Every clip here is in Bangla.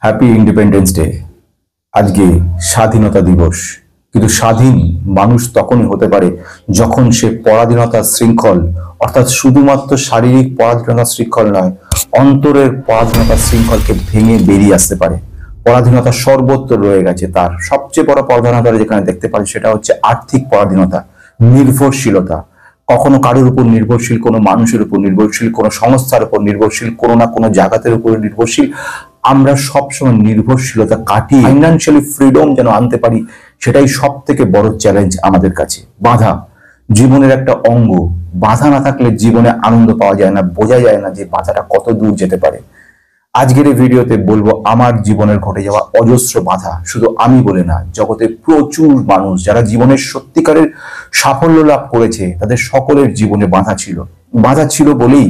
Happy independence day. আজকে স্বাধীনতা দিবস। কিন্তু স্বাধীন মানুষ তখনই হতে পারে যখন সে পরাধীনতার শৃঙ্খল, অর্থাৎ শুধুমাত্র শারীরিক পরাধীনতার শৃঙ্খল নয়, অন্তরের পরাধীনতার শৃঙ্খলকে ভেঙে বেরিয়ে আসতে পারে। পরাধীনতা সর্বত্র রয়ে গেছে। তার সবচেয়ে বড় পরাধীনতা যেখানে দেখতে পারি সেটা হচ্ছে আর্থিক পরাধীনতা, নির্ভরশীলতা। কখনো কারোর উপর নির্ভরশীল, কোনো মানুষের উপর নির্ভরশীল, কোনো সংস্থার উপর নির্ভরশীল, কোনো না কোনো জায়গাতের উপর নির্ভরশীল। আমরা সবসময় নির্ভরশীলতা কাটিয়ে ফাইন্যান্সিয়ালি ফ্রিডম যেন আনতে পারি, সেটাই সব থেকে বড় চ্যালেঞ্জ আমাদের কাছে। বাধা জীবনের একটা অঙ্গ। বাধা না থাকলে জীবনে আনন্দ পাওয়া যায় না, বোঝা যায় না যে বাধাটা কত দূর যেতে পারে। আজকের এই ভিডিওতে বলবো আমার জীবনের ঘটে যাওয়া অজস্র বাধা। শুধু আমি বলে না, জগতে প্রচুর মানুষ যারা জীবনের সত্যিকারের সাফল্য লাভ করেছে, তাদের সকলের জীবনে বাধা ছিল। বাধা ছিল বলেই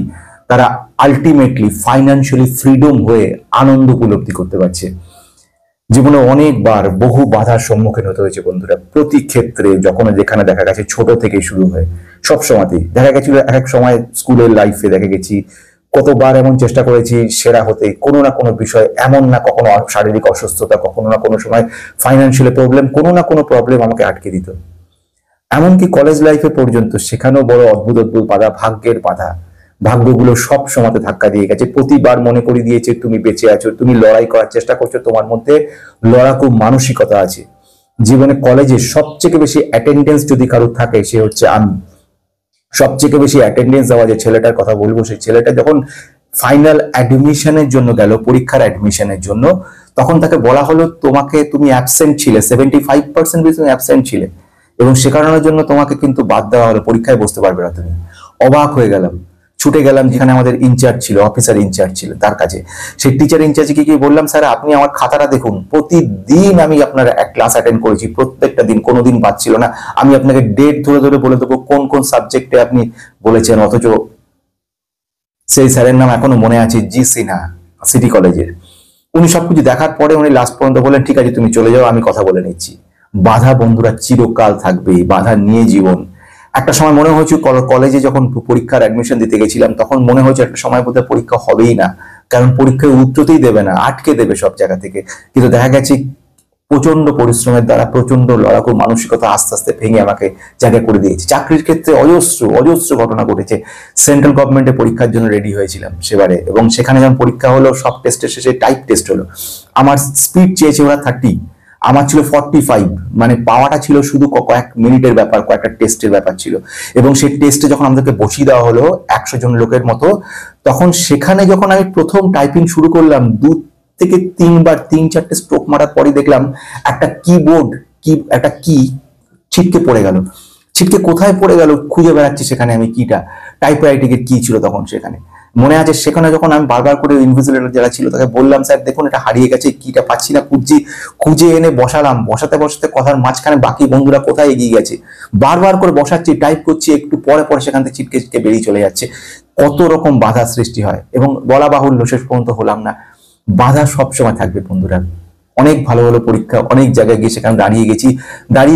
তারা আলটিমেটলি ফাইন্যান্সিয়ালি ফ্রিডম হয়ে আনন্দ উপলব্ধি করতে পারছে। জীবনে অনেকবার বহু বাধার সম্মুখীন হতে হয়েছে বন্ধুরা। প্রতি ক্ষেত্রে যখন যেখানে দেখা গেছে ছোট থেকে শুরু হয়ে সব সময়তেই দেখা গেছিল। এক সময় স্কুলের লাইফে দেখা গেছি কতবার এমন চেষ্টা করেছি সেরা হতে, কোনো না কোনো বিষয়, এমন না কখনো শারীরিক অসুস্থতা, কখনো না কোনো সময় ফাইন্যান্সিয়াল প্রবলেম, কোনো না কোনো প্রবলেম আমাকে আটকে দিত। এমনকি কলেজ লাইফে পর্যন্ত সেখানেও বড় অদ্ভুত অদ্ভুত বাধা, ভাগ্যের বাধা। ভাগ্যগুলো সব সময়তে ধাক্কা দিয়ে গেছে, প্রতিবার মনে করে দিয়েছে তুমি বেঁচে আছো, তুমি লড়াই করার চেষ্টা করছো, তোমার মধ্যে লড়াকু মানসিকতা আছে। জীবনে কলেজে সবচেয়ে বেশি অ্যাটেন্ডেন্স যদি কারোর থাকে সে হচ্ছে আমি। সবচেয়ে বেশি অ্যাটেন্ডেন্স দেওয়া যে ছেলেটার কথা বলবো, সেই ছেলেটা যখন ফাইনাল অ্যাডমিশনের জন্য গেল, পরীক্ষার অ্যাডমিশনের জন্য, তখন তাকে বলা হলো তুমি অ্যাবসেন্ট ছিলে, 75% তুমি অ্যাবসেন্ট ছিলে, এবং সে কারণের জন্য তোমাকে কিন্তু বাদ দেওয়া হলো, পরীক্ষায় বসতে পারবে না তুমি। অবাক হয়ে গেলাম, ছুটে গেলাম যেখানে আমাদের ইনচার্জ ছিল, অফিসার ইনচার্জ ছিল, তার কাছে। সেই টিচার ইনচার্জকে কি বললাম, স্যার আপনি আমার খাতাটা দেখুন, প্রতিদিন আমি আপনার এক ক্লাস অ্যাটেন্ড করেছি, প্রত্যেকটা দিন, কোনোদিন বাদ ছিল না। আমি আপনাকে ডেট ধরে ধরে বলে দেবো কোন কোন সাবজেক্টে আপনি বলেছেন। অথচ সেই স্যারের নাম এখনো মনে আছে, জি সিনহা, সিটি কলেজের। উনি সবকিছু দেখার পরে উনি লাস্ট পর্যন্ত বললেন ঠিক আছে তুমি চলে যাও, আমি কথা বলে নিচ্ছি। বাধা বন্ধুরা চিরকাল থাকবে, বাধা নিয়ে জীবন। একটা সময় মনে হয়েছে কলেজে যখন পরীক্ষার অ্যাডমিশন দিতে গেছিলাম, তখন মনে হয়েছে একটা সময় বোধহয় পরীক্ষা হবেই না, কারণ পরীক্ষায় উত্তরতেই দেবে না, আটকে দেবে সব জায়গা থেকে। কিন্তু দেখা গেছে প্রচন্ড পরিশ্রমের দ্বারা, প্রচন্ড লড়াকু মানসিকতা আস্তে আস্তে ভেঙে আমাকে জায়গা করে দিয়েছে। চাকরির ক্ষেত্রে অজস্র অজস্র ঘটনা ঘটেছে। সেন্ট্রাল গভর্নমেন্টে পরীক্ষার জন্য রেডি হয়েছিলাম সেবারে, এবং সেখানে যখন পরীক্ষা হলো, সব টেস্টের শেষে টাইপ টেস্ট হলো। আমার স্পিড চেয়েছে ওরা 30, আমার ছিল 45। মানে পাওয়াটা ছিল শুধু কয়েক মিনিটের ব্যাপার, কয়েকটা টেস্টের ব্যাপার ছিল। এবং সেই টেস্টে যখন আমাদেরকে বসিয়ে দেওয়া হলো 100 জন লোকের মতো, তখন সেখানে যখন আমি প্রথম টাইপিং শুরু করলাম, থেকে 3বার 3-4টে স্ট্রোক মারার পরে দেখলাম একটা একটা কি ছিটকে পড়ে গেল। ছিটকে কোথায় পড়ে গেল খুঁজে বেড়াচ্ছি সেখানে আমি, কিটা টাইপরাইটিং এর কি ছিল তখন সেখানে মনে আছে। সেখানে যখন আমি বারবার করে ইনভিজিলেটর যারা ছিল তাকে বললাম, স্যার দেখুন এটা হারিয়ে গেছে, কিটা পাচ্ছি না, খুঁজে এনে বসালাম। বসাতে বসাতে কথার মাঝখানে বাকি বন্ধুরা কোথায় এগিয়ে গেছে, বারবার করে বসাচ্ছি, টাইপ করছি, একটু পরে পরে সেখান থেকে ছিটকে ছিটকে বেরিয়ে চলে যাচ্ছে। কত রকম বাধা সৃষ্টি হয়, এবং বলা বাহুল্য শেষ পর্যন্ত হলাম না। বাধা সবসময় থাকবে বন্ধুরা। অনেক ভালো ভালো পরীক্ষা, অনেক জায়গায় গিয়ে সেখানে দাঁড়িয়ে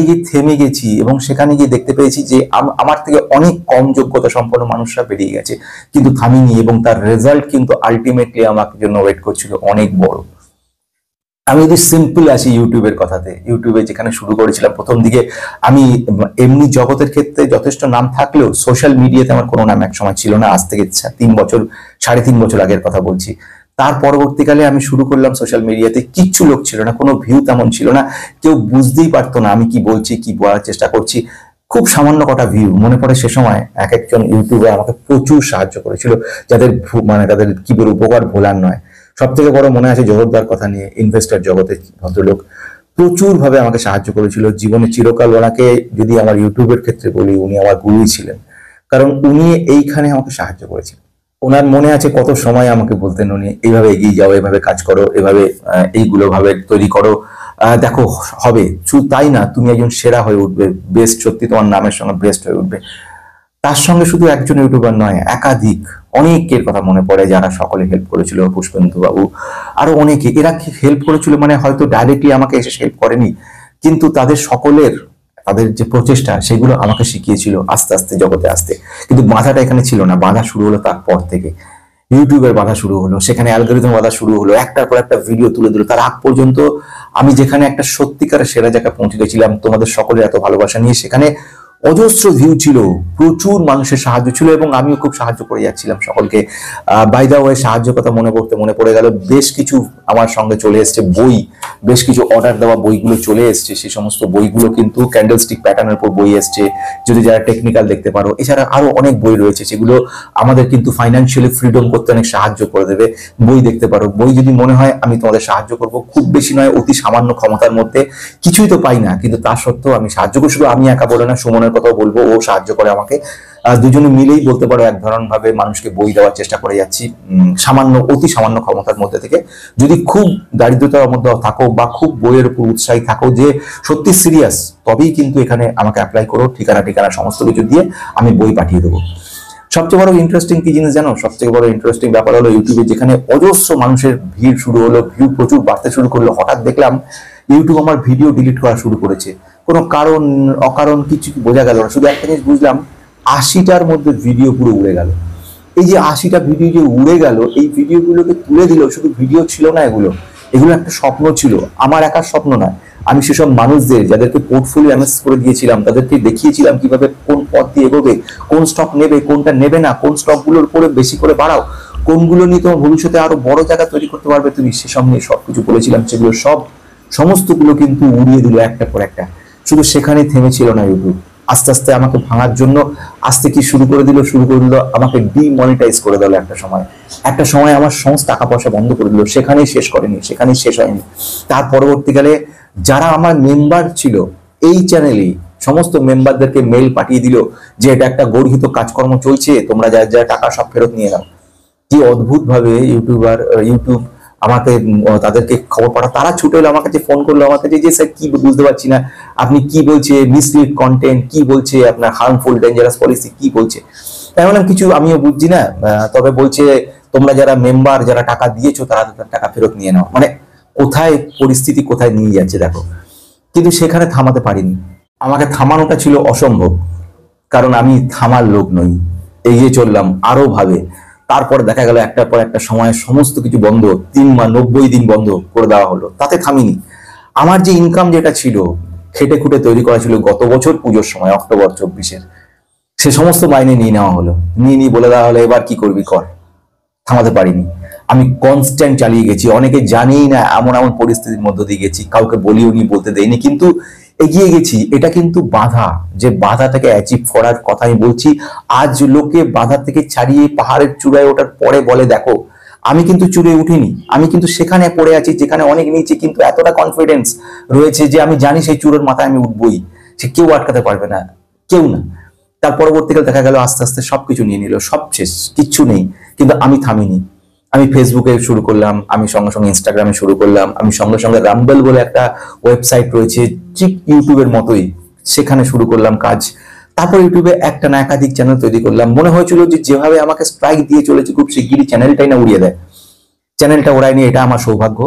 গিয়ে থেমে গেছি, এবং সেখানে গিয়ে দেখতে পেয়েছি যে আমার থেকে অনেক কম যোগ্যতা সম্পন্ন মানুষরা বেরিয়ে গেছে, কিন্তু থামিনি, এবং তার রেজাল্ট কিন্তু আলটিমেটলি আমাকে জন্য ওয়েট করছিল অনেক বড়। আমি যদি সিম্পল আসি ইউটিউবের কথাতে, ইউটিউবে যেখানে শুরু করেছিলাম প্রথম দিকে, আমি এমনি জগতের ক্ষেত্রে যথেষ্ট নাম থাকলেও সোশ্যাল মিডিয়াতে আমার কোনো নাম এক সময় ছিল না। আজ থেকে 3.5 বছর আগের কথা বলছি। তার পরবর্তীকালে আমি শুরু করলাম সোশ্যাল মিডিয়াতে, কিচ্ছু লোক ছিল না, কোনো ভিউ তেমন ছিল না, কেউ বুঝতেই পারতো না আমি কি বলছি, কি বলার চেষ্টা করছি। খুব সামান্য কটা ভিউ। মনে পড়ে সে সময় এক একজন ইউটিউবার আমাকে প্রচুর সাহায্য করেছিল, যাদের তাদের কি বলে উপকার ভোলার নয়। সব থেকে বড় মনে আছে জগৎদার কথা নিয়ে, ইনভেস্টর জগতের ভদ্রলোক, প্রচুর ভাবে আমাকে সাহায্য করেছিল। জীবনে চিরকাল ওনাকে যদি আমার ইউটিউবের ক্ষেত্রে বলি, উনি আমার গুরুই ছিলেন, কারণ উনি এইখানে আমাকে সাহায্য করেছিলেন। ওনার মনে আছে কত সময় আমাকে বলতেন উনি, এইভাবে এগিয়ে যাও, এভাবে কাজ করো, এভাবে এইগুলো ভাবে তৈরি করো, দেখো হবে। শুধু তাই না, তুমি একজন সেরা হয়ে উঠবে, বেস্ট, সত্যি তোমার নামের সঙ্গে বেস্ট হয়ে উঠবে। তার সঙ্গে শুধু একজন ইউটিউবার নয়, একাধিক অনেকের কথা মনে পড়ে যারা সকলে হেল্প করেছিল, পুষ্পেন্দু বাবু, আরো অনেকে। এরা হেল্প করেছিল মানে হয়তো ডাইরেক্টলি আমাকে এসে হেল্প করেনি, কিন্তু তাদের যে প্রচেষ্টা সেগুলো আমাকে শিখিয়েছিল আস্তে আস্তে জগতে আসতে। কিন্তু বাধাটা এখানে ছিল না, বাধা শুরু হলো তারপর থেকে। ইউটিউবের বাধা শুরু হলো, সেখানে অ্যালগরিদম বাধা শুরু হলো, একটার পর একটা ভিডিও তুলে দিল। তার আগ পর্যন্ত আমি যেখানে একটা সত্যিকারের সেরা জায়গায় পৌঁছে গেছিলাম তোমাদের সকলের এত ভালোবাসা নিয়ে, সেখানে অজস্র ভিউ ছিল, প্রচুর মানুষের সাহায্য ছিল এবং আমিও খুব সাহায্য করে যাচ্ছিলাম সকলকে। বাই দা ওয়ে, সাহায্য কথা মনে পড়ে গেল, বেশ কিছু আমার সঙ্গে চলে এসছে বই, বেশ কিছু অর্ডার দেওয়া বইগুলো চলে এসছে। সেই সমস্ত বইগুলো কিন্তু ক্যান্ডেলস্টিক প্যাটার্নের উপর বই এসছে, যদি যারা টেকনিক্যাল দেখতে পারো। এছাড়া আরো অনেক বই রয়েছে যেগুলো আমাদের কিন্তু ফাইন্যান্সিয়ালি ফ্রিডম করতে অনেক সাহায্য করে দেবে। বই দেখতে পারো, বই যদি মনে হয় আমি তোমাদের সাহায্য করব, খুব বেশি নয়, অতি সামান্য ক্ষমতার মধ্যে, কিছুই তো পাই না, কিন্তু তা সত্ত্বেও আমি সাহায্য করি। শুধু আমি একা বলে না, সুমনের কথাও বলবো, ও সাহায্য করে আমাকে। দুজনে মিলেই বলতে পারো এক ধরনের ভাবে মানুষকে বই দেওয়ার চেষ্টা করে যাচ্ছি, সামান্য, অতি সামান্য ক্ষমতার মধ্যে থেকে। যদি খুব দারিদ্রতার মধ্যে থাকো বা খুব বইয়ের উপর উৎসাহী থাকো, যে সত্যি সিরিয়াস, তবেই কিন্তু এখানে আমাকে অ্যাপ্লাই করো। ঠিকানা সমস্ত কিছু দিয়ে আমি বই পাঠিয়ে দেবো। সবচেয়ে বড় ইন্টারেস্টিং কি জিনিস জানো? সবচেয়ে বড় ইন্টারেস্টিং ব্যাপার হলো, ইউটিউবে যেখানে অজস্র মানুষের ভিড় শুরু হলো, ভিউ প্রচুর বাড়তে শুরু করলো, হঠাৎ দেখলাম ইউটিউব আমার ভিডিও ডিলিট করা শুরু করেছে। কোনো কারণ অকারণ কিছু বোঝা গেল না, শুধু একটা জিনিস বুঝলাম, 80টার মধ্যে ভিডিও পুরো উড়ে গেল। এই যে 80টা ভিডিও যে উড়ে গেল, এই ভিডিওগুলোকে তুলে দিল, শুধু ভিডিও ছিল না, এগুলো একটা স্বপ্ন ছিল, আমার একার স্বপ্ন নয়। আমি সেসব মানুষদের, যাদেরকে পোর্টফোলিও অ্যানালাইসিস করে দিয়েছিলাম, তাদেরকে দেখিয়েছিলাম কিভাবে কোন পথ দিয়ে এগোবে, কোন স্টক নেবে, কোনটা নেবে না, কোন স্টকগুলোর উপরে বেশি করে বাড়াও, কোনগুলো নিয়ে তোমার ভবিষ্যতে আরো বড় জায়গা তৈরি করতে পারবে তুমি, সেসব নিয়ে সবকিছু বলেছিলাম। সেগুলো সমস্তগুলো কিন্তু উড়িয়ে দিল একটা পর একটা। শুধু সেখানে থেমেছিল না ইউটিউব, আস্তে আস্তে আমাকে ভাঙার জন্য কি শুরু করে দিল আমাকে ডিমনিটাইজ করে দিল। একটা সময় আমার সমস্ত টাকা পয়সা বন্ধ করে দিল। সেখানেই শেষ হয়নি। তার পরবর্তীকালে যারা আমার মেম্বার ছিল এই চ্যানেলে, সমস্ত মেম্বারদেরকে মেইল পাঠিয়ে দিল যে এটা একটা গর্হিত কাজকর্ম চলছে, তোমরা যা টাকা সব ফেরত নিয়ে নাও। কি অদ্ভুত ভাবে ইউটিউব আমাকে, তাদেরকে খবর পাঠা, তারা ছুটে এলো আমার কাছে, ফোন করলো আমার কাছে, যে স্যার কি বুঝতে পারছি না, আপনি কি বলছে মিসলিড কন্টেন্ট, কি বলছে আপনার হার্মফুল ডেঞ্জারাস পলিসি, কি বলছে। তাই বললাম কিছু আমিও বুঝছি না, তবে বলছে তোমরা যারা মেম্বার, যারা টাকা দিয়েছো, তারা তাদের টাকা ফেরত নিয়ে নাও। মানে কোথায় পরিস্থিতি কোথায় নিয়ে যাচ্ছে দেখো। কিন্তু সেখানে থামাতে পারিনি, আমাকে থামানোটা ছিল অসম্ভব, কারণ আমি থামার লোক নই। এগিয়ে চললাম আরো ভাবে। তারপর দেখা গেল একটার পর একটা সময় সমস্ত কিছু বন্ধ, 3 মাস 90 দিন বন্ধ করে দেওয়া হলো। তাতে থামিনি। আমার যে ইনকাম যেটা ছিল, খেটে খুঁটে তৈরি করা ছিল গত বছর পুজোর সময়, অক্টোবর 24-এর, সে সমস্ত মাইনে নিয়ে নেওয়া হলো। নিয়ে বলে দেওয়া হলো এবার কি করবি কর। থামাতে পারিনি, আমি কনস্ট্যান্ট চালিয়ে গেছি। অনেকে জানেই না এমন পরিস্থিতির মধ্য দিয়ে গেছি, কাউকে বলিও নি, বলতে দেয়নি, কিন্তু এগিয়ে গেছি। এটা কিন্তু বাধা, যে বাধাটাকে অ্যাচিভ করার কথা আমি বলছি। আজ লোকে বাধা থেকে ছাড়িয়ে পাহাড়ের চূড়ায় ওঠার পরে বলে দেখো, আমি কিন্তু চূড়ে উঠিনি, আমি কিন্তু সেখানে পড়ে আছি যেখানে অনেক নিচে, কিন্তু এতটা কনফিডেন্স রয়েছে যে আমি জানি সেই চূড়ের মাথায় আমি উঠবই, সে কেউ আটকাতে পারবে না, কেউ না। তার পরবর্তীকালে দেখা গেল আস্তে আস্তে সবকিছু নিয়ে নিল, সব শেষ, কিচ্ছু নেই। কিন্তু আমি থামিনি। আমি ফেসবুকে শুরু করলাম, আমি সঙ্গে সঙ্গে ইনস্টাগ্রামে শুরু করলাম, আমি সঙ্গে সঙ্গে রাম্বল বলে একটা ওয়েবসাইট রয়েছে ঠিক ইউটিউবের মতোই, সেখানে শুরু করলাম কাজ। তারপর ইউটিউবে একটা না একাধিক চ্যানেল তৈরি করলাম। মনে হয়েছিল যে যেভাবে আমাকে স্ট্রাইক দিয়ে চলেছে, খুব শিগগিরই চ্যানেলটাই না উড়িয়ে দেয়। চ্যানেলটা ওড়ায়নি, এটা আমার সৌভাগ্য।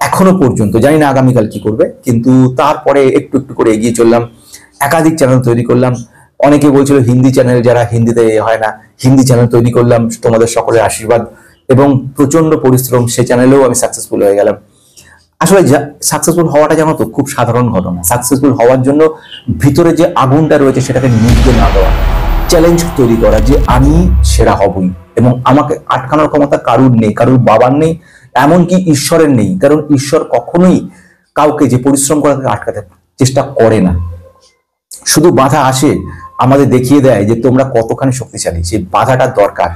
এখনো পর্যন্ত জানি না আগামীকাল কি করবে, কিন্তু তারপরে একটু একটু করে এগিয়ে চললাম। একাধিক চ্যানেল তৈরি করলাম। অনেকে বলছিল হিন্দি চ্যানেল, যারা হিন্দিতে হয় না, হিন্দি চ্যানেল তৈরি করলাম তোমাদের সকলের আশীর্বাদ এবং প্রচন্ড পরিশ্রম। সে চ্যানেলেও আমি সাকসেসফুল হয়ে গেলাম। আসলে সাকসেসফুল হওয়াটা জানো তো খুব সাধারণ ঘটনা। সাকসেসফুল হওয়ার জন্য ভিতরে যে আগুনটা রয়েছে সেটাকে নিভতে না দেওয়া, চ্যালেঞ্জ তৈরি করা যে আমি সেরা হবই, এবং আমাকে আটকানোর ক্ষমতা কারুর নেই, কারুর বাবার নেই, এমনকি ঈশ্বরের নেই। কারণ ঈশ্বর কখনোই কাউকে যে পরিশ্রম করা আটকাতে চেষ্টা করে না। শুধু বাধা আসে আমাদের দেখিয়ে দেয় যে তোমরা কতখানি শক্তিশালী, সেই বাধাটা দরকার।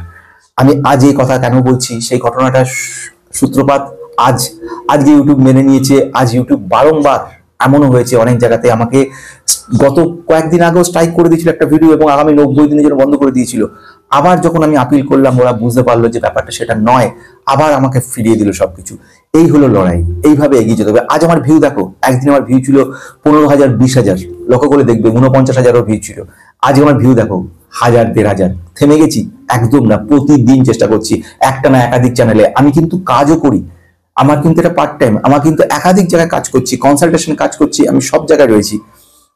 আমি আজ এই কথা কেন বলছি, সেই ঘটনাটা সূত্রপাত আজকে ইউটিউব মেনে নিয়েছে। আজ ইউটিউব বারংবার এমনও হয়েছে, অনেক জায়গাতে আমাকে গত কয়েকদিন আগেও স্ট্রাইক করে দিয়েছিল একটা ভিডিও, এবং আগামী 90 দিনের জন্য বন্ধ করে দিয়েছিল। আবার যখন আমি আপিল করলাম, ওরা বুঝতে পারলো যে ব্যাপারটা সেটা নয়, আবার আমাকে ফিরিয়ে দিল সবকিছু। এই হলো লড়াই, এইভাবে এগিয়ে যেতে হবে। আজ আমার ভিউ দেখো, একদিন আমার ভিউ ছিল 15,000, 20,000, লক্ষ্য করে দেখবে 49,000 ভিউ ছিল। আজ আমার ভিউ দেখো 1,000, 1,500। থেমে গেছি? একদম না, প্রতিদিন চেষ্টা করছি। একটা না একাধিক চ্যানেলে আমি কিন্তু কাজও করি, আমার কিন্তু এটা পার্ট টাইম, আমার কিন্তু একাধিক জায়গায় কাজ করছি, কনসালটেশন কাজ করছি, আমি সব জায়গায় রয়েছি।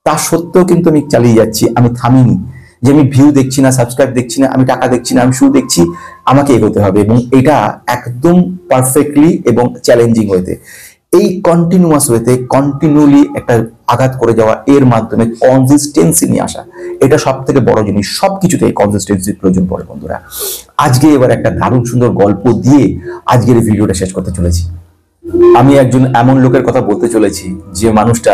তা সত্ত্বেও কিন্তু আমি চালিয়ে যাচ্ছি, আমি থামিনি। যে আমি ভিউ দেখছি না, সাবস্ক্রাইব দেখছি না, আমি টাকা দেখছি না, আমি শুধু দেখছি, আমাকে এগোতে হবে। এবং এটা একদম পারফেক্টলি এবং চ্যালেঞ্জিং ওয়েতে, এই কন্টিনিউয়াস ওয়েতে কন্টিনিউলি একটা আঘাত করে যাওয়া, এর মাধ্যমে কনসিস্টেন্সি নিয়ে আসা, এটা সব থেকে বড় জিনিস। সবকিছুতে কনসিস্টেন্সির প্রয়োজন পড়ে বন্ধুরা। আজকে এবার একটা দারুণ সুন্দর গল্প দিয়ে আজকের এই ভিডিওটা শেষ করতে চলেছি। আমি একজন এমন লোকের কথা বলতে চলেছি যে মানুষটা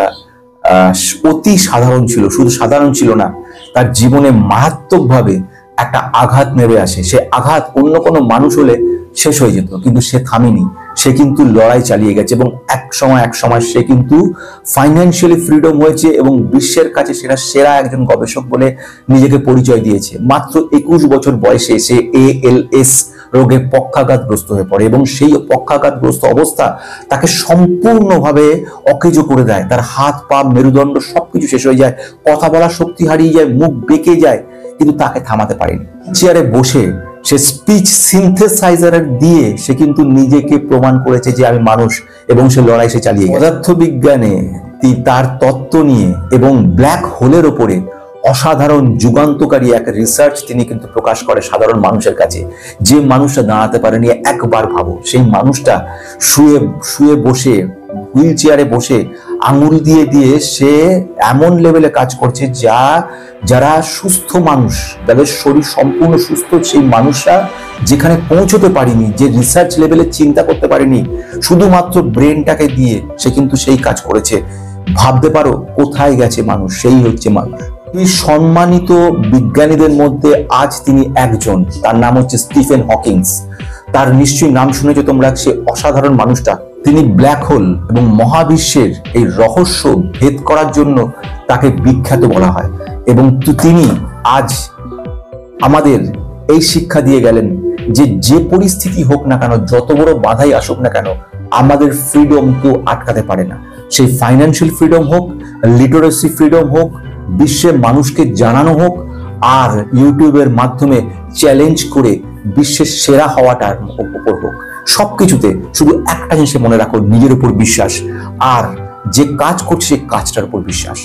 অতি সাধারণ ছিল, শুধু সাধারণ ছিল না, তার জীবনে মারাত্মকভাবে একটা আঘাত নেমে আসে। সে আঘাত অন্য কোনো মানুষ হলে শেষ হয়ে যেত, কিন্তু সে থামেনি, সে কিন্তু লড়াই চালিয়ে গেছে এবং এক সময় সে কিন্তু ফাইন্যান্সিয়ালি ফ্রিডম হয়েছে এবং বিশ্বের কাছে সেটা সেরা একজন গবেষক বলে নিজেকে পরিচয় দিয়েছে। মাত্র 21 বছর বয়সে সে ALS রোগে পক্ষাঘাতগ্রস্ত হয়ে পড়ে এবং সেই পক্ষাঘাতগ্রস্ত অবস্থা তাকে সম্পূর্ণভাবে অকেজো করে দেয়। তার হাত পা মেরুদণ্ড সবকিছু শেষ হয়ে যায়, কথা বলার শক্তি হারিয়ে যায়, মুখ বেঁকে যায়, কিন্তু তাকে থামাতে পারেনি। চেয়ারে বসে সে স্পিচ সিনথেসাইজার দিয়ে সে কিন্তু নিজেকে প্রমাণ করেছে যে আমি মানুষ, এবং সে লড়াই সে চালিয়ে গেছে। পদার্থবিজ্ঞানে তার তত্ত্ব নিয়ে এবং ব্ল্যাক হোলের ওপরে অসাধারণ যুগান্তকারী এক রিসার্চ তিনি কিন্তু প্রকাশ করে সাধারণ মানুষের কাছে। যে মানুষটা দাঁড়াতে পারেনি, একবার ভাবো, সেই মানুষটা শুয়ে বসে, হুইল চেয়ারে বসে আঙুল দিয়ে দিয়ে সে এমন লেভেলে কাজ করছে যারা সুস্থ মানুষ, যাদের শরীর সম্পূর্ণ সুস্থ, সেই মানুষরা যেখানে পৌঁছতে পারেনি, যে রিসার্চ লেভেলে চিন্তা করতে পারেনি, শুধুমাত্র ব্রেনটাকে দিয়ে সে কিন্তু সেই কাজ করেছে। ভাবতে পারো কোথায় গেছে মানুষ, সেই হচ্ছে মানুষ। এই সম্মানিত বিজ্ঞানীদের মধ্যে আজ তিনি একজন, তার নাম হচ্ছে স্টিফেন হকিংস। তার নিশ্চয়ই নাম শুনেছো তোমরা, সে অসাধারণ মানুষটা। তিনি ব্ল্যাক হোল এবং মহাবিশ্বের এই রহস্য ভেদ করার জন্য তাকে বিখ্যাত বলা হয়। এবং তিনি আজ আমাদের এই শিক্ষা দিয়ে গেলেন যে পরিস্থিতি হোক না কেন, যত বড় বাধাই আসুক না কেন, আমাদের ফ্রিডম কেউ আটকাতে পারে না। সেই ফাইন্যান্সিয়াল ফ্রিডম হোক, লিটারেসি ফ্রিডম হোক, বিশ্বের মানুষকে জানানো হোক, আর ইউটিউবের মাধ্যমে চ্যালেঞ্জ করে বিশ্বের সেরা হওয়াটার উপর হোক, সবকিছুতে শুধু একটা জিনিস মনে রাখো, নিজের উপর বিশ্বাস, আর যে কাজ করছে সেই কাজটার উপর বিশ্বাস।